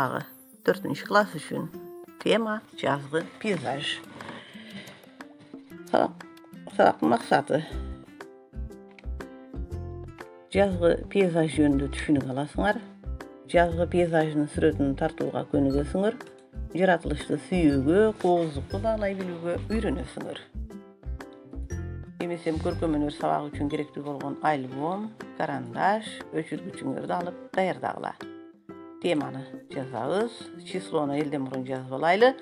sabağı 4. klas üçün tema yazgı peyzaj. Sabaqın maqsadı yazgı peyzaj yönünde düşünük alasыңар. Yazgı peyzajının сүрөтүн тартууга көнүгөсүңөр. Жаратылышты сүйүүгө, коозлукту баалай билүүгө үйрөнөсүңөр. Эмесем көркөмөнөр сабагы үчүн керектүү болгон альбом, карандаш, өчүргүчүңөрдү алып даярдагыла. Теманы жазабыз. Числону элден мурун жазып алайлы.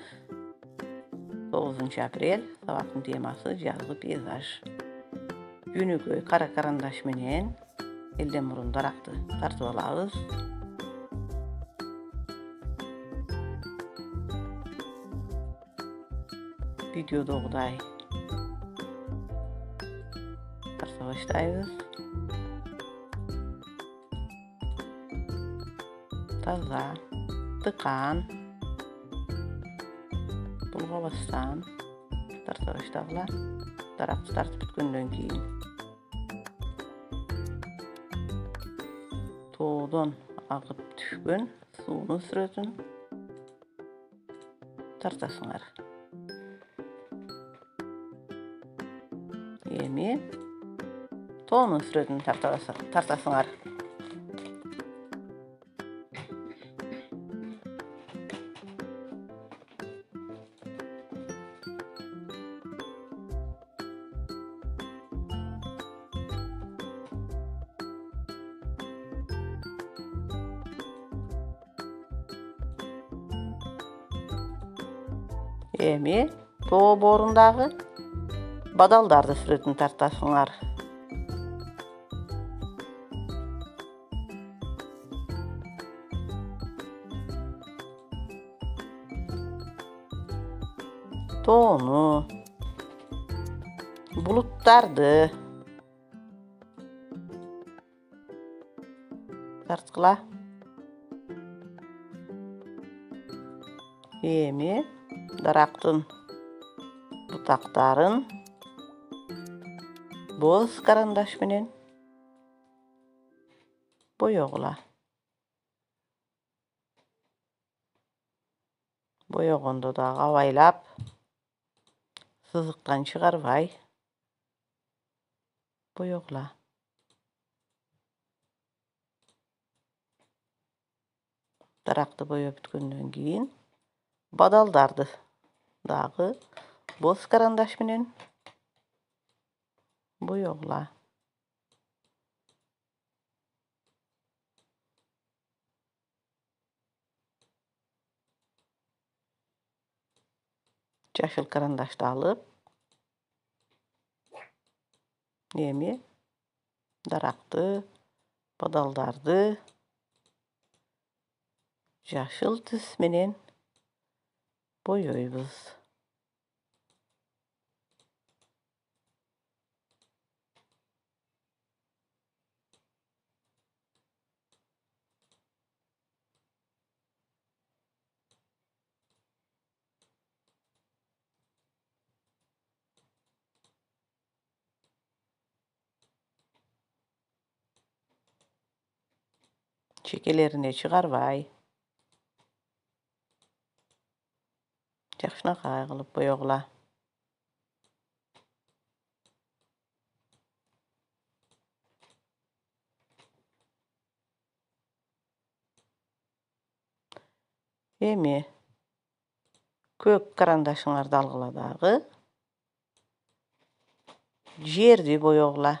9 апрель сабактын темасы жазгы пейзаж. Жөнөкөй кара карандаш менен элден мурун даракты тартып алабыз. Videodagıday tarta başlayız. Taza, tıkan, bulgabastan tarta başlayla. Daraktı tartıp bitkenden keyin toğdan agıp düşkön suunu сүрөтүн tartasыңар. Эми тоонун сүрөтүн тартасыңар. Эми тоо борундагы бадалдарды сүрөтүн тартасыңар. Тоону, булуттарды тарткыла. Эми дарактын бутактарын боз карандаш менен боёгула. Боёгондо да абайлап, сызыктан чыгарбай боёгула. Даракты боёп бүткөндөн кийин бадалдарды дагы боз карандаш менен боёгула. Жашыл карандашты алып, эми даракты, бадалдарды жашыл түс менен боёйбуз. Чекелерине чыгарбай, жакшынакай кылып боёгула. Эми көк карандашыңарды алгыла дагы жерди боёгула.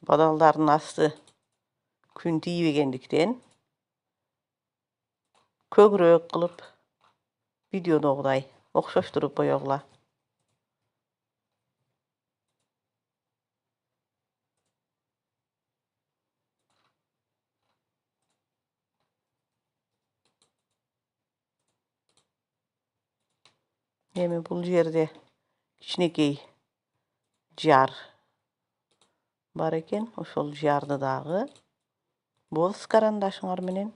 Badalların asты күн тийбегендиктен көбүрөөк кылып видеодогудай okşoşturup boyagla. Hemi bul jerde kiçinekey jar bar eken, oşol jardy dagı boz karandaşyňar menen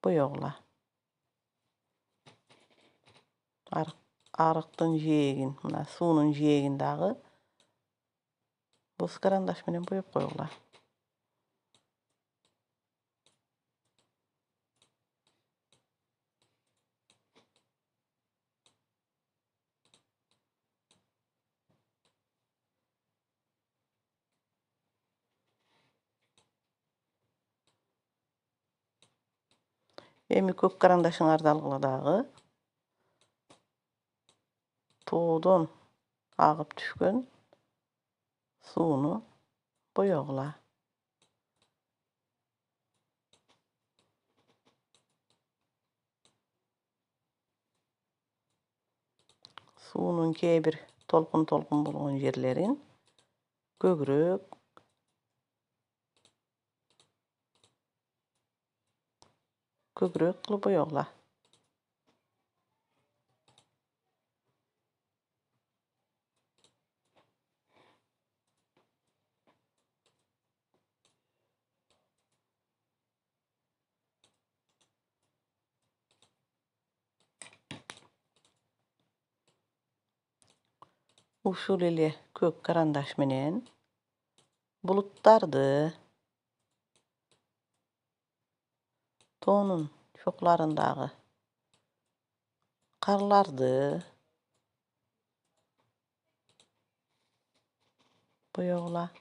boyagla. Arykdyň jegin, muna suwunyň jegin dagı boz karandaş menen boyap goýagla. Emi kök karandaşyňardy algıla dagı toğdan agyp düşgen suwuny boyagla. Suwunyň käbir tolkun bolgan jerlerin kögrek kögrek kılıp boyagla. Uşul ele kök karandaş menen bulutlardy, toğunun şoklaryndagy karlardy boyagla.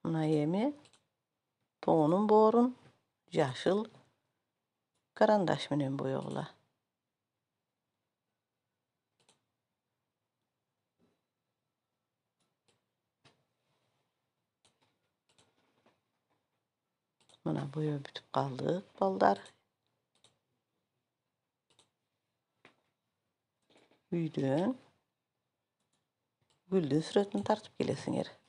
Muna emi toğunun borun ýaşyl karandaş menen boyagla. Muna boyap bitip galdyk baldar. Üýden güldüň süretini tartyp gelesiňer.